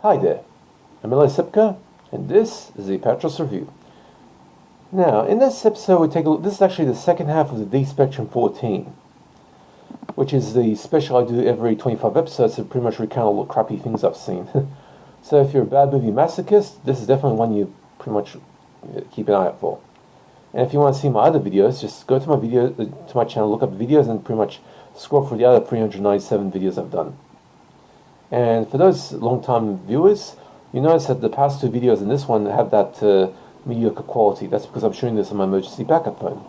Hi there, I'm Eli Sipka, and this is the Apatros Review. Now, in this episode, we take a look. This is actually the second half of the D Spectrum 14, which is the special I do every 25 episodes to pretty much recount all the crappy things I've seen. So if you're a Bad Movie Masochist, this is definitely one you pretty much keep an eye out for. And if you want to see my other videos, just go to my channel, look up videos, and pretty much scroll through the other 397 videos I've done. And for those long-time viewers, you notice that the past two videos and this one have that mediocre quality. That's because I'm shooting this on my emergency backup phone,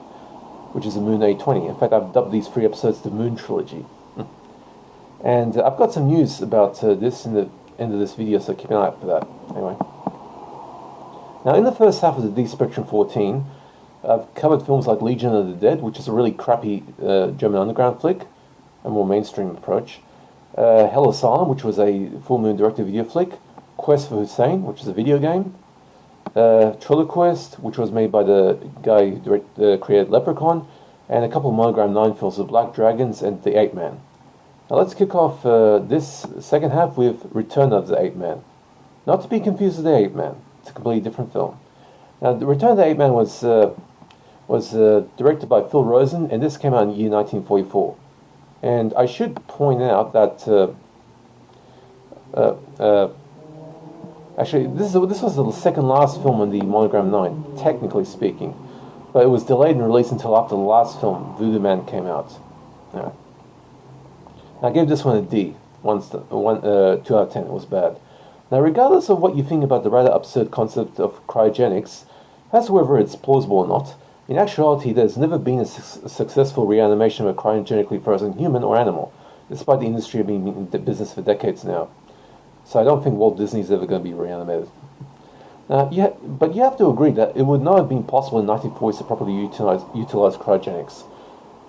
which is a Moon A20. In fact, I've dubbed these 3 episodes the Moon Trilogy. And I've got some news about this in the end of this video, so keep an eye out for that. Anyway. Now, in the first half of the D Spectrum 14, I've covered films like Legion of the Dead, which is a really crappy German underground flick, a more mainstream approach. Hell Asylum, which was a full moon direct-to-video flick. Quest for Hussein, which is a video game. Triloquist, which was made by the guy who created Leprechaun. And a couple of Monogram 9 films of Black Dragons and The Ape Man. Now let's kick off this second half with Return of the Ape Man. Not to be confused with The Ape Man. It's a completely different film. Now, the Return of the Ape Man was directed by Phil Rosen, and this came out in the year 1944. And I should point out that actually this was the second last film on the Monogram 9, technically speaking, but it was delayed and released until after the last film, Voodoo Man, came out. Yeah. I gave this one a D, 2 out of 10. It was bad. Now, regardless of what you think about the rather absurd concept of cryogenics, as to whether it's plausible or not, in actuality, there's never been a successful reanimation of a cryogenically frozen human or animal, despite the industry being in the business for decades now. So I don't think Walt Disney's ever going to be reanimated. Now, but you have to agree that it would not have been possible in the 1940s to properly utilize cryogenics.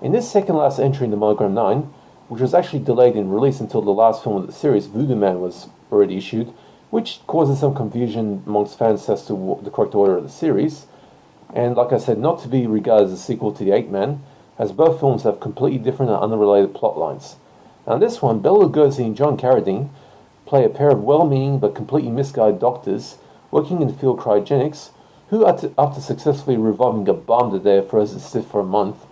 In this second last entry in the Monogram 9, which was actually delayed in release until the last film of the series, Voodoo Man, was already issued, which causes some confusion amongst fans as to the correct order of the series. And like I said, not to be regarded as a sequel to The Ape Man, as both films have completely different and unrelated plot lines. Now in this one, Bela Lugosi and John Carradine play a pair of well-meaning but completely misguided doctors working in the field of cryogenics, who, after successfully reviving a bomb that they had frozen stiff for a month,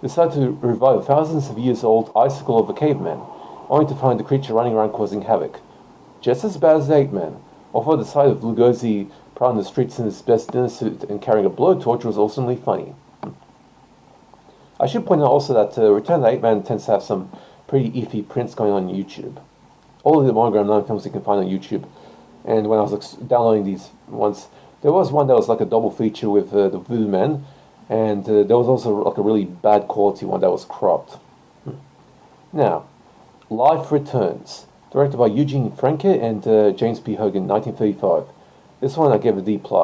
decide to revive a thousands of years old icicle of a caveman, only to find the creature running around causing havoc. Just as bad as The Ape Man, although the sight of Lugosi prowling the streets in his best dinner suit and carrying a blowtorch was awesomely funny. I should point out also that Return of the Ape Man tends to have some pretty iffy prints going on YouTube. All of the Monogram 9 films you can find on YouTube. And when I was downloading these ones, there was one that was like a double feature with the Voodoo Man, and there was also like a really bad quality one that was cropped. Now, Life Returns, directed by Eugene Franke and James P. Hogan, 1935. This one I gave a D+, 3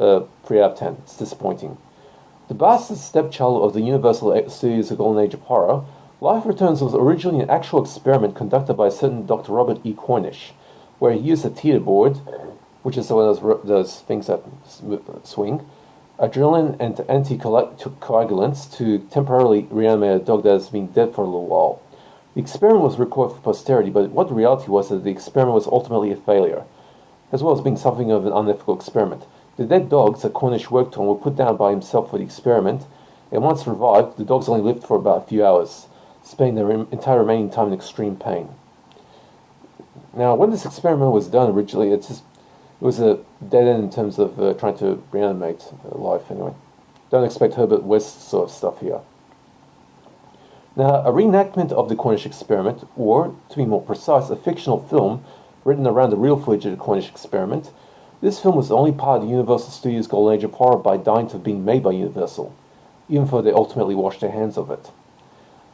out of 10. It's disappointing. The bastard stepchild of the Universal Studios' Golden Age of Horror, Life Returns was originally an actual experiment conducted by a certain Dr. Robert E. Cornish, where he used a teeter board, which is one of those things that swing, adrenaline and anticoagulants to temporarily reanimate a dog that has been dead for a little while. The experiment was recorded for posterity, but what the reality was that the experiment was ultimately a failure, as well as being something of an unethical experiment. The dead dogs that Cornish worked on were put down by himself for the experiment, and once revived, the dogs only lived for about a few hours, spending their entire remaining time in extreme pain. Now, when this experiment was done originally, it was a dead end in terms of trying to reanimate life anyway. Don't expect Herbert West sort of stuff here. Now, a reenactment of the Cornish experiment, or, to be more precise, a fictional film written around the real footage of the Cornish experiment, this film was only part of the Universal Studios' Golden Age of Horror by dying to have been made by Universal, even though they ultimately washed their hands of it.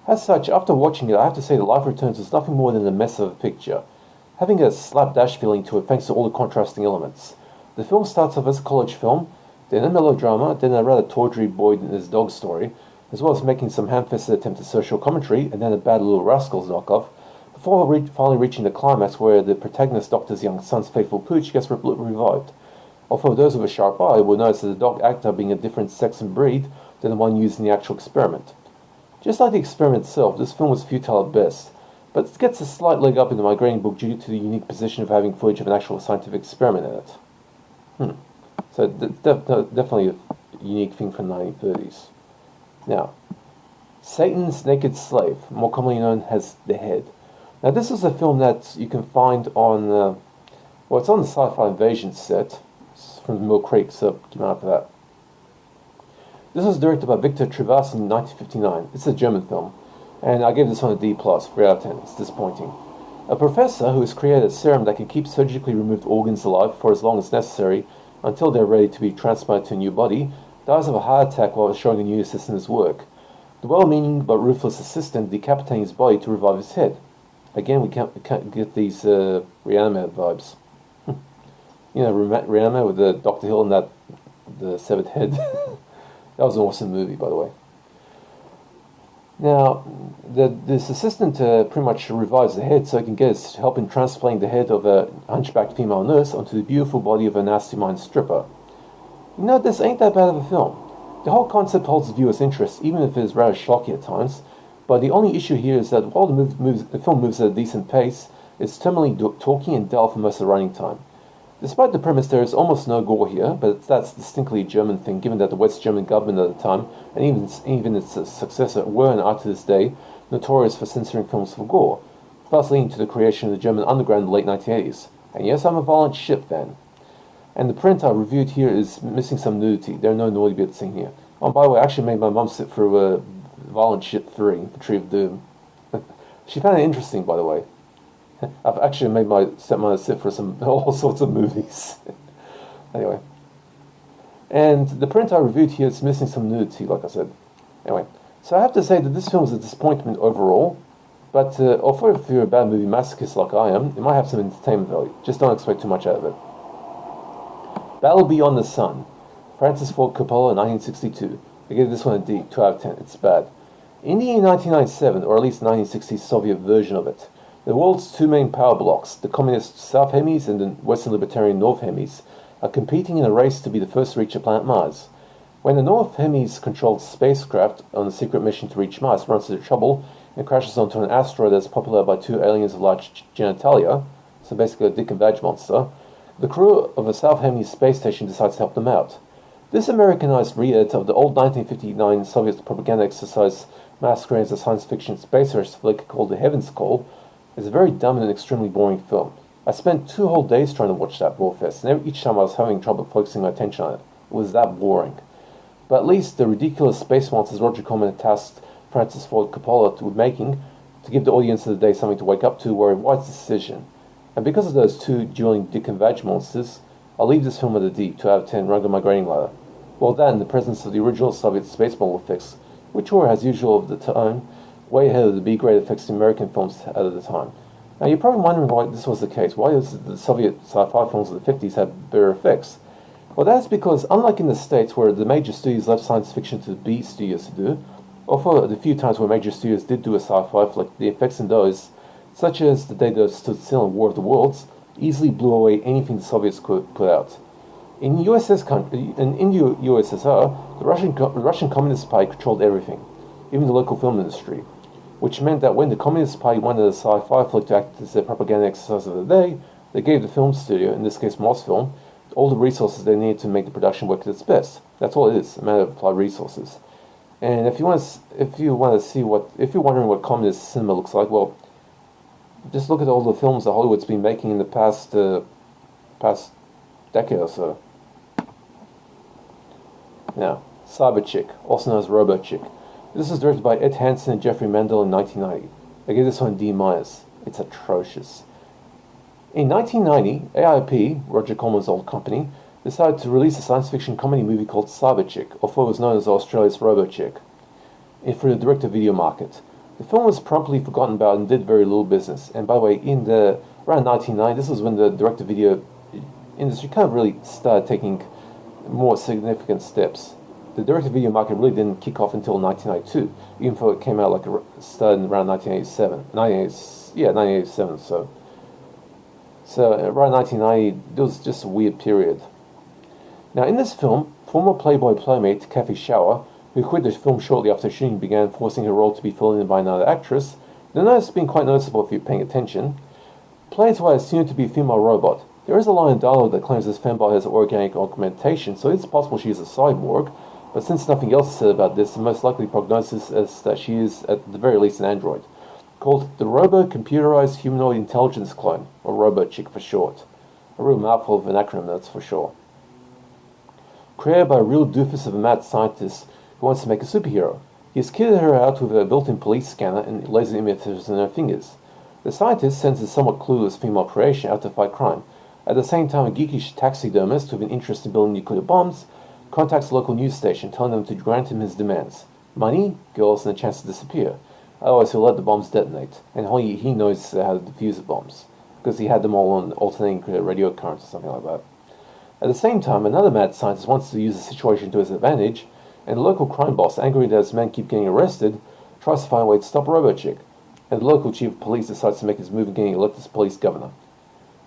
As such, after watching it, I have to say that Life Returns was nothing more than a mess of a picture, having a slapdash feeling to it thanks to all the contrasting elements. The film starts off as a college film, then a melodrama, then a rather tawdry boy and his dog story, as well as making some ham-fisted attempt at social commentary, and then a Bad Little Rascals knockoff, before finally reaching the climax where the protagonist doctor's young son's faithful pooch gets revived. Although those with a sharp eye will notice that the dog actor being a different sex and breed than the one used in the actual experiment. Just like the experiment itself, this film was futile at best, but it gets a slight leg up in the migraine book due to the unique position of having footage of an actual scientific experiment in it. So definitely a unique thing from the 1930s. Now, Satan's Naked Slave, more commonly known as The Head. Now, this is a film that you can find on, it's on the Sci-Fi Invasion set. It's from Mill Creek, so keep an eye out for that. This was directed by Victor Trevas in 1959. It's a German film, and I gave this one a D+, 3 out of 10. It's disappointing. A professor who has created a serum that can keep surgically removed organs alive for as long as necessary until they're ready to be transplanted to a new body, dies of a heart attack while showing a new assistant his work. The well-meaning but ruthless assistant decapitating his body to revive his head. Again, we can't get these Reanimator vibes. You know, Reanimator with the Dr. Hill and the severed head. That was an awesome movie, by the way. Now, this assistant pretty much revives the head so he can get his help in transplanting the head of a hunchbacked female nurse onto the beautiful body of a nasty mind stripper. You know, this ain't that bad of a film. The whole concept holds the viewer's interest, even if it is rather schlocky at times, but the only issue here is that while the film moves at a decent pace, it's terminally talky and dull for most of the running time. Despite the premise, there is almost no gore here, but that's distinctly a German thing, given that the West German government at the time, and even its successor, were and are to this day notorious for censoring films for gore, thus leading to the creation of the German underground in the late 1980s. And yes, I'm a violent shit fan. And the print I reviewed here is missing some nudity. There are no naughty bits in here. Oh, by the way, I actually made my mum sit through Violent Shit 3, The Tree of Doom. She found it interesting, by the way. I've actually made my stepmother sit for all sorts of movies. Anyway. And the print I reviewed here is missing some nudity, like I said. Anyway. So I have to say that this film is a disappointment overall. But although if you're a bad movie masochist like I am, it might have some entertainment value. Just don't expect too much out of it. Battle Beyond the Sun, Francis Ford Coppola, 1962. I give this one a D, 2 out of 10. It's bad. In the year 1997, or at least 1960s Soviet version of it, the world's two main power blocks, the communist South Hemis and the Western libertarian North Hemis, are competing in a race to be the first to reach the planet Mars. When the North Hemis-controlled spacecraft on a secret mission to reach Mars runs into trouble and crashes onto an asteroid that's populated by two aliens of large genitalia, so basically a dick and vag monster, the crew of a South Hemis space station decides to help them out. This Americanized re-edit of the old 1959 Soviet propaganda exercise masquerading as a science fiction space race flick called The Heaven's Call is a very dumb and extremely boring film. I spent 2 whole days trying to watch that bore-fest, and each time I was having trouble focusing my attention on it. It was that boring. But at least the ridiculous space monsters Roger Corman had tasked Francis Ford Coppola with making to give the audience of the day something to wake up to were a wise decision. And because of those two dueling dick and vag monsters, I'll leave this film at a D, 2 out of 10, rung on my grading ladder. Well, that in the presence of the original Soviet space model effects, which were, as usual of the time, way ahead of the B-grade effects in American films at the time. Now, you're probably wondering why this was the case. Why does the Soviet sci-fi films of the 50s have better effects? Well, that's because, unlike in the States, where the major studios left science fiction to the B studios to do, or for the few times where major studios did do a sci-fi flick, the effects in those, such as The Day They Stood Still in War of the Worlds, easily blew away anything the Soviets could put out. In USSR, the Russian Communist Party controlled everything, even the local film industry, which meant that when the Communist Party wanted a sci-fi flick to act as their propaganda exercise of the day, they gave the film studio, in this case Mosfilm, all the resources they needed to make the production work at its best. That's all it is, a matter of applied resources. And if you're wondering what communist cinema looks like, well, just look at all the films that Hollywood's been making in the past decade or so. Now, Cyber Chick, also known as Robo Chick. This was directed by Ed Hansen and Jeffrey Mandel in 1990. I gave this one D-. It's atrocious. In 1990, AIP, Roger Corman's old company, decided to release a science fiction comedy movie called Cyber Chick, or what was known as Australia's Robo Chick, for the direct-to-video market. The film was promptly forgotten about and did very little business. And by the way, around 1990, this was when the direct-to-video industry kind of really started taking more significant steps. The direct-to-video market really didn't kick off until 1992, even though it came out started around 1987. So around 1990, it was just a weird period. Now, in this film, former Playboy playmate Kathy Shower, who quit the film shortly after shooting began, forcing her role to be filled in by another actress, The note has been quite noticeable if you're paying attention. Played what I assume to be a female robot. There is a line in dialogue that claims this fembot has organic augmentation, so it's possible she is a cyborg, but since nothing else is said about this, the most likely prognosis is that she is, at the very least, an android, called the Robo-Computerized Humanoid Intelligence Clone, or Robo-Chick for short. A real mouthful of an acronym, that's for sure. Created by a real doofus of a mad scientist who wants to make a superhero. He has kitted her out with a built-in police scanner and laser emitters in her fingers. The scientist sends a somewhat clueless female creation out to fight crime. At the same time, a geekish taxidermist with an interest in building nuclear bombs contacts a local news station, telling them to grant him his demands. Money, girls, and a chance to disappear. Otherwise, he'll let the bombs detonate. And he knows how to defuse the bombs, because he had them all on alternating radio currents or something like that. At the same time, another mad scientist wants to use the situation to his advantage, and the local crime boss, angry that his men keep getting arrested, tries to find a way to stop RoboChick. And the local chief of police decides to make his move in getting elected as police governor.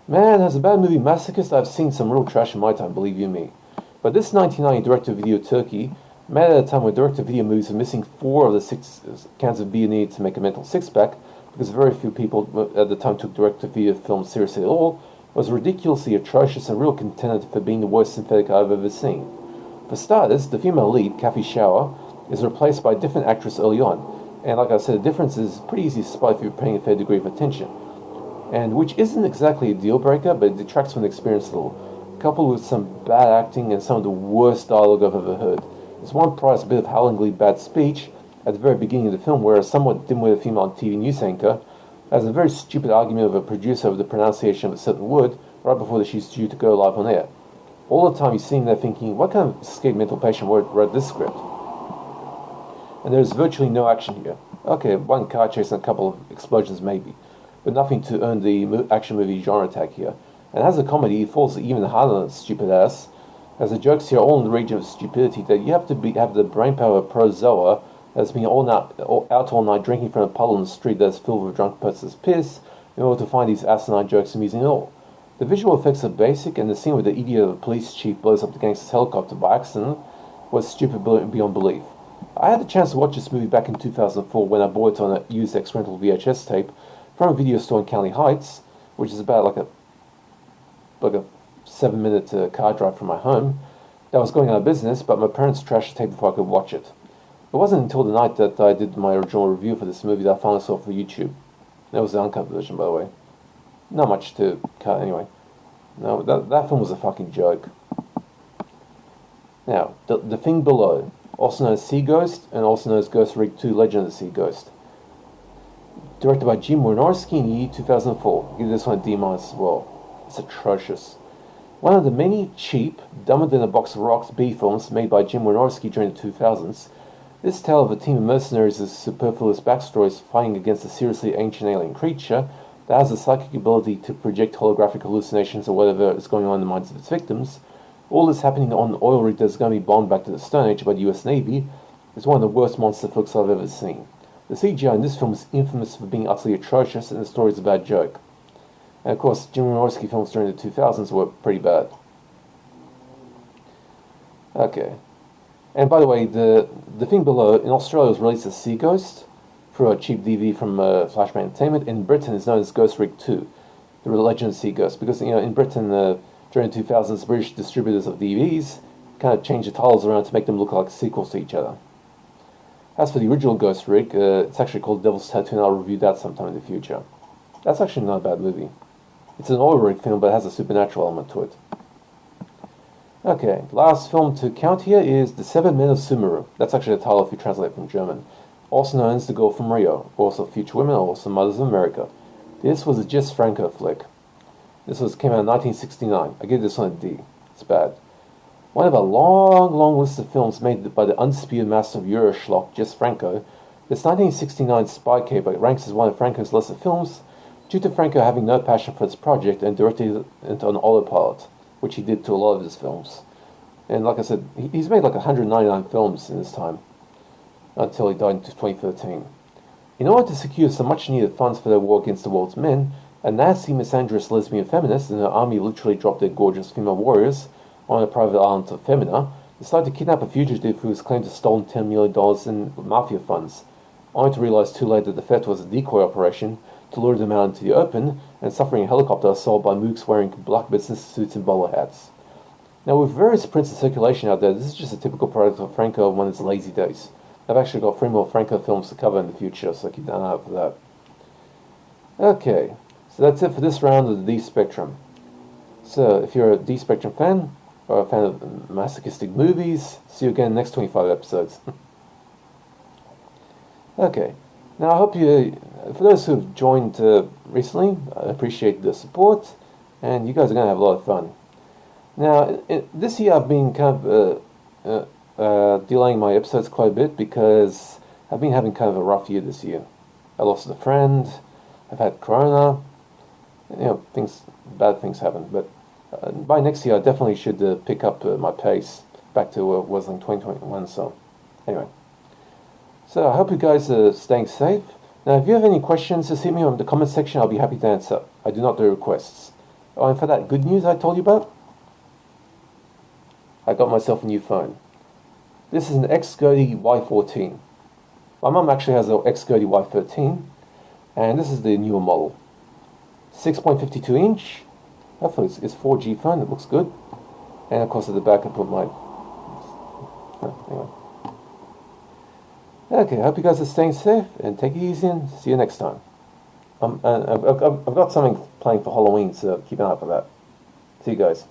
Man, as a Bad Movie Masochist, I've seen some real trash in my time, believe you me. But this 1990 direct-to-video turkey, made at a time when direct-to-video movies were missing 4 of the 6 cans of beer needed to make a mental six-pack, because very few people at the time took direct-to-video films seriously at all, was ridiculously atrocious and real contender for being the worst synthetic I've ever seen. For starters, the female lead, Kathy Shower, is replaced by a different actress early on, and like I said, the difference is pretty easy to spot if you're paying a fair degree of attention. And which isn't exactly a deal-breaker, but it detracts from the experience a little, coupled with some bad acting and some of the worst dialogue I've ever heard. There's one prize, a bit of howlingly bad speech at the very beginning of the film, where a somewhat dim-witted female TV news anchor has a very stupid argument with a producer over the pronunciation of a certain word right before she's due to go live on air. All the time you're sitting there thinking, what kind of scared mental patient wrote this script? And there's virtually no action here. Okay, one car chase and a couple of explosions maybe, but nothing to earn the action movie genre tag here. And as a comedy, it falls even harder on its stupid ass, as the jokes here are all in the region of stupidity that you have to have the brain power of prozoa that's been out all night drinking from a puddle in the street that's filled with drunk person's piss in order to find these asinine jokes amusing at all. The visual effects are basic, and the scene where the idiot of the police chief blows up the gangster's helicopter by accident was stupid beyond belief. I had the chance to watch this movie back in 2004 when I bought it on a used ex-rental VHS tape from a video store in County Heights, which is about like a 7-minute car drive from my home. That was going out of business, but my parents trashed the tape before I could watch it. It wasn't until the night that I did my original review for this movie that I finally saw it for YouTube. That was the uncut version, by the way. Not much to cut, anyway. No, that film was a fucking joke. Now, The Thing Below, also known as Sea Ghost, and also known as Ghost Rig 2 Legend of the Sea Ghost. Directed by Jim Wynorski in the year 2004. Give this one a D- as well. It's atrocious. One of the many cheap, dumber-than-a-box of rocks B-films made by Jim Wynorski during the 2000s, this tale of a team of mercenaries with superfluous backstories fighting against a seriously ancient alien creature that has the psychic ability to project holographic hallucinations or whatever is going on in the minds of its victims. All this happening on an oil rig that's going to be bombed back to the Stone Age by the US Navy is one of the worst monster flicks I've ever seen. The CGI in this film is infamous for being utterly atrocious, and the story is a bad joke. And of course, Jim Wynorski films during the 2000s were pretty bad. Okay. And by the way, the Thing Below in Australia was released as Sea Ghost through a cheap DVD from Flashback Entertainment. In Britain, it's known as Ghost Rig 2, The Legend of Sea Ghost, because in Britain during the 2000s, British distributors of DVDs kind of changed the titles around to make them look like sequels to each other. As for the original Ghost Rig, it's actually called Devil's Tattoo, and I'll review that sometime in the future. That's actually not a bad movie. It's an oil rig film, but it has a supernatural element to it. Okay, last film to count here is The Seven Men of Sumeru. That's actually the title if you translate from German. Also known as The Girl from Rio, also Future Women, also Mothers of America. This was a Jess Franco flick. Came out in 1969. I give this one a D. It's bad. One of a long list of films made by the undisputed master of Euroschlock, Jess Franco, this 1969 spy caper ranks as one of Franco's lesser films due to Franco having no passion for this project and directed it into an autopilot, which he did to a lot of his films. And like I said, he's made like 199 films in his time, until he died in 2013. In order to secure some much-needed funds for their war against the world's men, a nasty, misandrous lesbian feminist and her army literally dropped their gorgeous female warriors on a private island of Femina, decided to kidnap a fugitive who was claimed to have stolen $10 million in mafia funds. only to realize too late that the theft was a decoy operation to lure them out into the open and suffering a helicopter assault by mooks wearing black business suits and bowler hats. Now, with various prints in circulation out there, this is just a typical product of Franco on one of his lazy days. I've actually got 3 more Franco films to cover in the future, so keep an eye out for that. Okay, so that's it for this round of the D Spectrum. So, if you're a D Spectrum fan, or a fan of masochistic movies, see you again in the next 25 episodes. Okay, now I hope you, for those who have joined recently, I appreciate the support, and you guys are going to have a lot of fun. Now, this year I've been kind of delaying my episodes quite a bit because I've been having kind of a rough year this year. I lost a friend, I've had corona, bad things happen, but by next year I definitely should pick up my pace back to where it was in 2021, so anyway. So I hope you guys are staying safe. Now, if you have any questions, just hit me on the comment section, I'll be happy to answer. I do not do requests. Oh, and for that good news I told you about, I got myself a new phone. This is an X-Gertie Y14. My mum actually has an X-Gertie Y13, and this is the newer model. 6.52 inch. Hopefully it's 4G phone, it looks good. And of course at the back I put my... Anyway. Okay, I hope you guys are staying safe, and take it easy, and see you next time. I've got something planned for Halloween, so keep an eye out for that. See you guys.